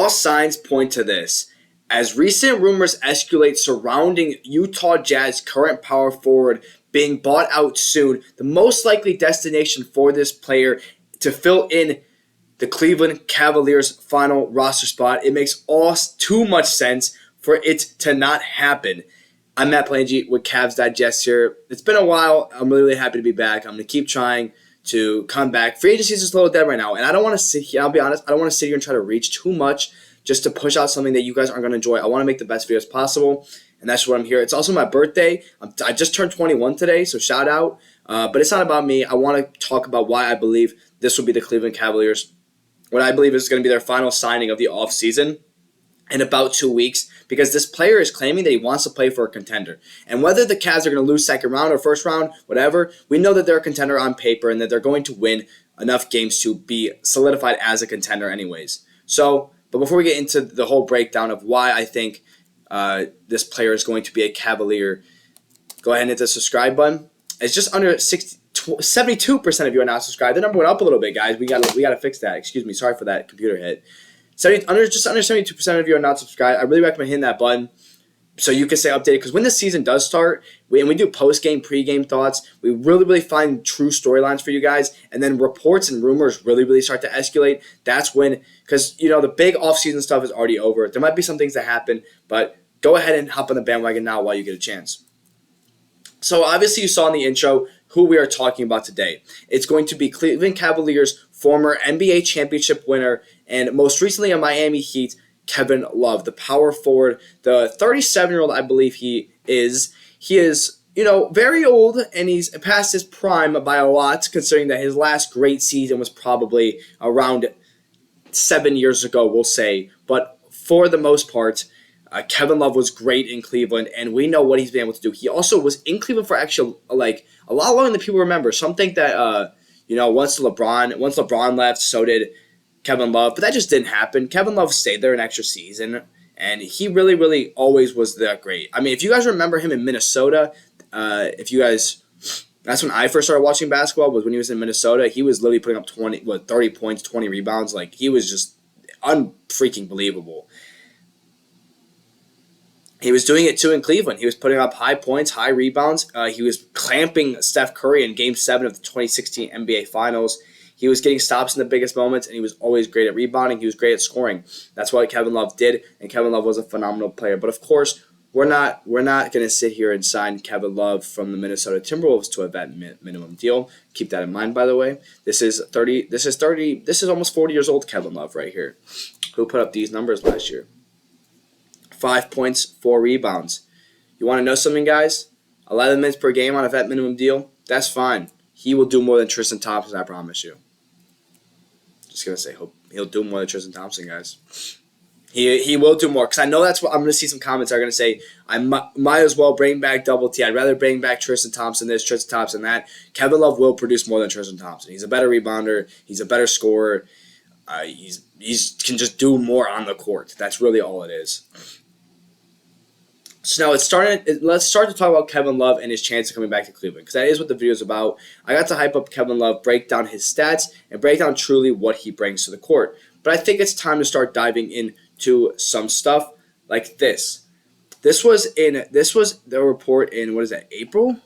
All signs point to this. As recent rumors escalate surrounding Utah Jazz current power forward being bought out soon, the most likely destination for this player to fill in the Cleveland Cavaliers' final roster spot, it makes all too much sense for it to not happen. I'm Matt Plangy with Cavs Digest here. It's been a while. I'm really happy to be back. I'm going to keep trying to come back. Free agency is just a little dead right now, and I don't want to sit here. I'll be honest. I don't want to sit here and try to reach too much just to push out something that you guys aren't going to enjoy. I want to make the best videos possible, and that's what I'm here. It's also my birthday. I just turned 21 today, so shout out. But it's not about me. I want to talk about why I believe this will be the Cleveland Cavaliers. What I believe is going to be their final signing of the offseason in about 2 weeks, because this player is claiming that he wants to play for a contender. And whether the Cavs are going to lose second round or first round, whatever, we know that they're a contender on paper and that they're going to win enough games to be solidified as a contender anyways. But before we get into the whole breakdown of why I think this player is going to be a Cavalier, go ahead and hit the subscribe button. It's just under 72% of you are not subscribed. The number went up a little bit, guys. We gotta fix that. Excuse me. Sorry for that computer hit. Just under 72% of you are not subscribed. I really recommend hitting that button so you can stay updated, because when the season does start, we do post-game, pre-game thoughts. We really find true storylines for you guys, and then reports and rumors really start to escalate. That's when, because the big off-season stuff is already over. There might be some things that happen, but go ahead and hop on the bandwagon now while you get a chance. So obviously you saw in the intro who we are talking about today. It's going to be Cleveland Cavaliers former NBA championship winner and most recently a Miami Heat, Kevin Love, the power forward, the 37-year-old, I believe he is. He is, very old, and he's past his prime by a lot, considering that his last great season was probably around 7 years ago, we'll say. But for the most part, Kevin Love was great in Cleveland, and we know what he's been able to do. He also was in Cleveland for actually a lot longer than people remember. Some think that once LeBron left, so did Kevin Love, but that just didn't happen. Kevin Love stayed there an extra season, and he really always was that great. I mean, if you guys remember him in Minnesota, that's when I first started watching basketball, was when he was in Minnesota. He was literally putting up 30 points, 20 rebounds. Like, he was just unfreaking believable. He was doing it too in Cleveland. He was putting up high points, high rebounds. He was clamping Steph Curry in Game 7 of the 2016 NBA Finals. He was getting stops in the biggest moments, and he was always great at rebounding. He was great at scoring. That's what Kevin Love did, and Kevin Love was a phenomenal player. But of course, we're not going to sit here and sign Kevin Love from the Minnesota Timberwolves to a vet minimum deal. Keep that in mind, by the way. This is almost 40 years old Kevin Love right here, who put up these numbers last year. 5 points, 4 rebounds. You want to know something, guys? 11 minutes per game on a vet minimum deal, that's fine. He will do more than Tristan Thompson, I promise you. Just going to say, he'll do more than Tristan Thompson, guys. He will do more, because I know that's what I'm going to see. Some comments are going to say, I might as well bring back Double T. I'd rather bring back Tristan Thompson this, Tristan Thompson that. Kevin Love will produce more than Tristan Thompson. He's a better rebounder. He's a better scorer. He can just do more on the court. That's really all it is. So now let's start to talk about Kevin Love and his chance of coming back to Cleveland, because that is what the video is about. I got to hype up Kevin Love, break down his stats, and break down truly what he brings to the court. But I think it's time to start diving into some stuff like this. This was the report in, April?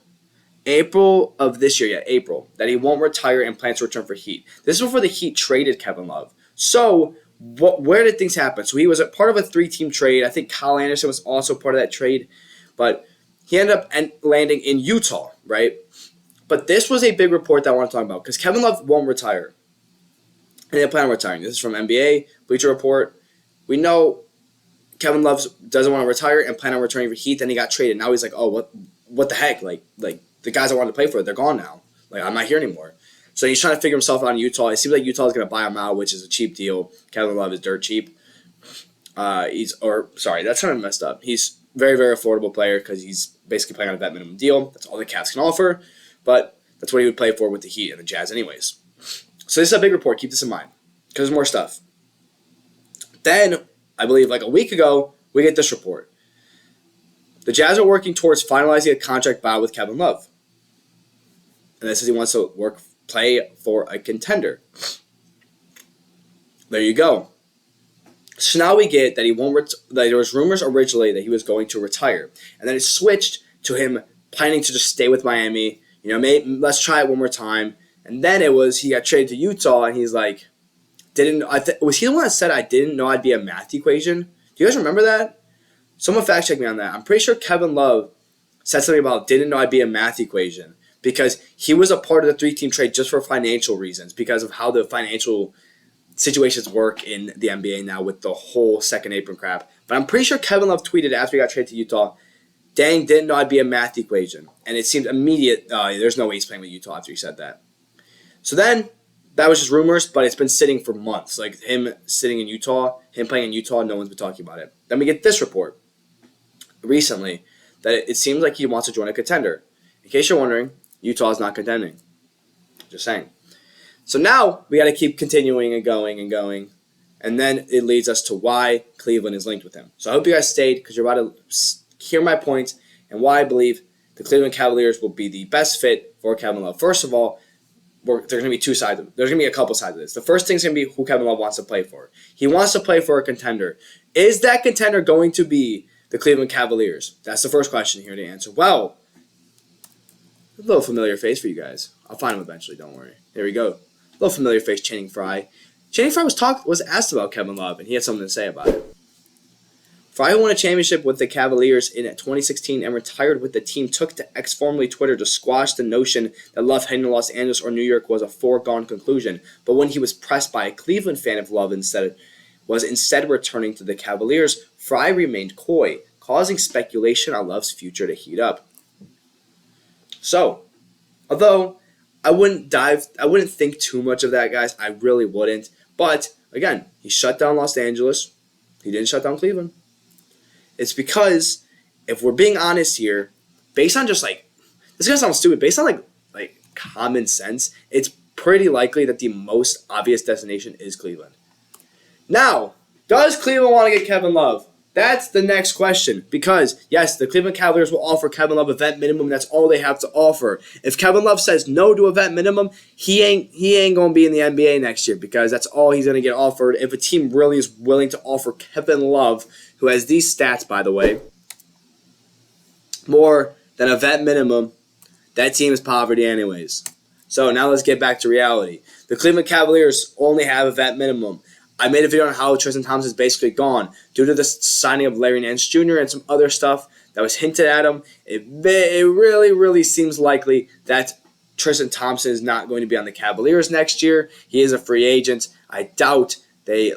April of this year, April, that he won't retire and plans to return for Heat. This is before the Heat traded Kevin Love. So where did things happen? So he was a part of a 3-team trade. I think Kyle Anderson was also part of that trade. But he ended up landing in Utah, right? But this was a big report that I want to talk about, because Kevin Love won't retire. And they plan on retiring. This is from NBA, Bleacher Report. We know Kevin Love doesn't want to retire and plan on returning for Heat. Then he got traded. Now he's like, oh, what the heck? Like the guys I wanted to play for, they're gone now. Like, I'm not here anymore. So he's trying to figure himself out in Utah. It seems like Utah is going to buy him out, which is a cheap deal. Kevin Love is dirt cheap. That's kind of messed up. He's very affordable player, because he's basically playing on a vet minimum deal. That's all the Cavs can offer, but that's what he would play for with the Heat and the Jazz anyways. So this is a big report. Keep this in mind, because there's more stuff. Then, I believe like a week ago, we get this report. The Jazz are working towards finalizing a contract buyout with Kevin Love. And this is he wants to play for a contender. There you go. So now we get that he won't. That there was rumors originally that he was going to retire, and then it switched to him planning to just stay with Miami. Let's try it one more time. And then it was he got traded to Utah, and he's like, was he the one that said I didn't know I'd be a math equation? Do you guys remember that? Someone fact check me on that. I'm pretty sure Kevin Love said something about didn't know I'd be a math equation because he was a part of the 3-team trade just for financial reasons because of how the financial situations work in the NBA now with the whole second apron crap. But I'm pretty sure Kevin Love tweeted after he got traded to Utah, dang, didn't know I'd be a math equation. And it seemed immediate, there's no way he's playing with Utah after he said that. So then, that was just rumors, but it's been sitting for months. Like him sitting in Utah, him playing in Utah, no one's been talking about it. Then we get this report recently that it seems like he wants to join a contender. In case you're wondering, Utah is not contending. Just saying. So now we got to keep continuing and going and going. And then it leads us to why Cleveland is linked with him. So I hope you guys stayed because you're about to hear my points and why I believe the Cleveland Cavaliers will be the best fit for Kevin Love. First of all, there's going to be two sides. There's going to be a couple sides of this. The first thing's going to be who Kevin Love wants to play for. He wants to play for a contender. Is that contender going to be the Cleveland Cavaliers? That's the first question here to answer. Well, a little familiar face for you guys. I'll find him eventually, don't worry. There we go. A little familiar face, Channing Frye. Channing Frye was asked about Kevin Love, and he had something to say about it. Frye won a championship with the Cavaliers in 2016 and retired with the team, took to X, formerly Twitter, to squash the notion that Love heading to Los Angeles or New York was a foregone conclusion. But when he was pressed by a Cleveland fan if Love was instead returning to the Cavaliers, Frye remained coy, causing speculation on Love's future to heat up. So, although I wouldn't think too much of that, guys. I really wouldn't. But, again, he shut down Los Angeles. He didn't shut down Cleveland. It's because, if we're being honest here, based on just this is gonna sound stupid, based on like common sense, it's pretty likely that the most obvious destination is Cleveland. Now, does Cleveland want to get Kevin Love? That's the next question. Because, yes, the Cleveland Cavaliers will offer Kevin Love a vet minimum. That's all they have to offer. If Kevin Love says no to a vet minimum, he ain't going to be in the NBA next year because that's all he's going to get offered. If a team really is willing to offer Kevin Love, who has these stats, by the way, more than a vet minimum, that team is poverty anyways. So now let's get back to reality. The Cleveland Cavaliers only have a vet minimum. I made a video on how Tristan Thompson is basically gone due to the signing of Larry Nance Jr. and some other stuff that was hinted at him. It really, really seems likely that Tristan Thompson is not going to be on the Cavaliers next year. He is a free agent. I doubt they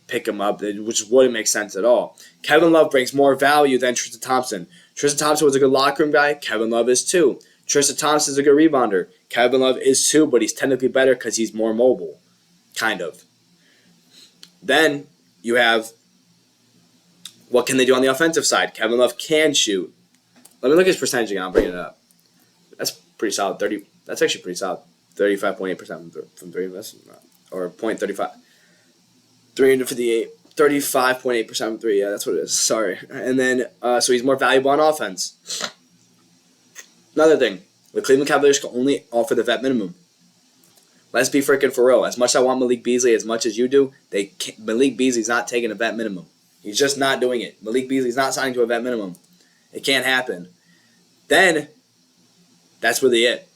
pick him up, which wouldn't make sense at all. Kevin Love brings more value than Tristan Thompson. Tristan Thompson was a good locker room guy. Kevin Love is too. Tristan Thompson is a good rebounder. Kevin Love is too, but he's technically better because he's more mobile. Kind of. Then you have what can they do on the offensive side? Kevin Love can shoot. Let me look at his percentage again. I'll bring it up. That's pretty solid. That's actually pretty solid. 35.8% from three. That's not, or .35. 358. 35.8% from three. Yeah, that's what it is. Sorry. And then so he's more valuable on offense. Another thing, the Cleveland Cavaliers can only offer the vet minimum. Let's be freaking for real. As much as I want Malik Beasley, as much as you do, Malik Beasley's not taking a vet minimum. He's just not doing it. Malik Beasley's not signing to a vet minimum. It can't happen. Then, that's really it.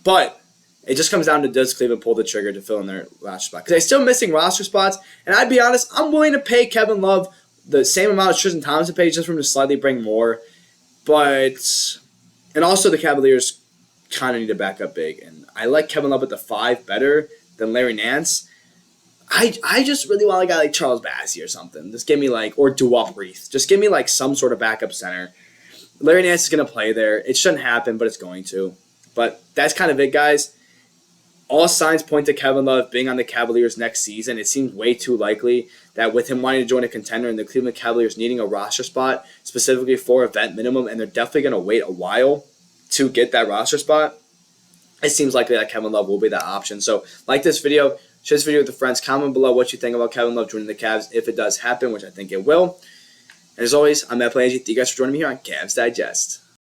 But it just comes down to does Cleveland pull the trigger to fill in their roster spot? Because they're still missing roster spots. And I'd be honest, I'm willing to pay Kevin Love the same amount as Tristan Thompson paid just for him to slightly bring more. And also the Cavaliers kind of need a backup big. And I like Kevin Love at the 5 better than Larry Nance. I just really want a guy like Charles Bassey or something. Just give me or Duop Reith. Just give me some sort of backup center. Larry Nance is going to play there. It shouldn't happen, but it's going to. But that's kind of it, guys. All signs point to Kevin Love being on the Cavaliers next season. It seems way too likely that with him wanting to join a contender and the Cleveland Cavaliers needing a roster spot specifically for a vet minimum, and they're definitely going to wait a while to get that roster spot, it seems likely that Kevin Love will be that option. So, like this video, share this video with your friends. Comment below what you think about Kevin Love joining the Cavs if it does happen, which I think it will. And as always, I'm Matt Plangy. Thank you guys for joining me here on Cavs Digest.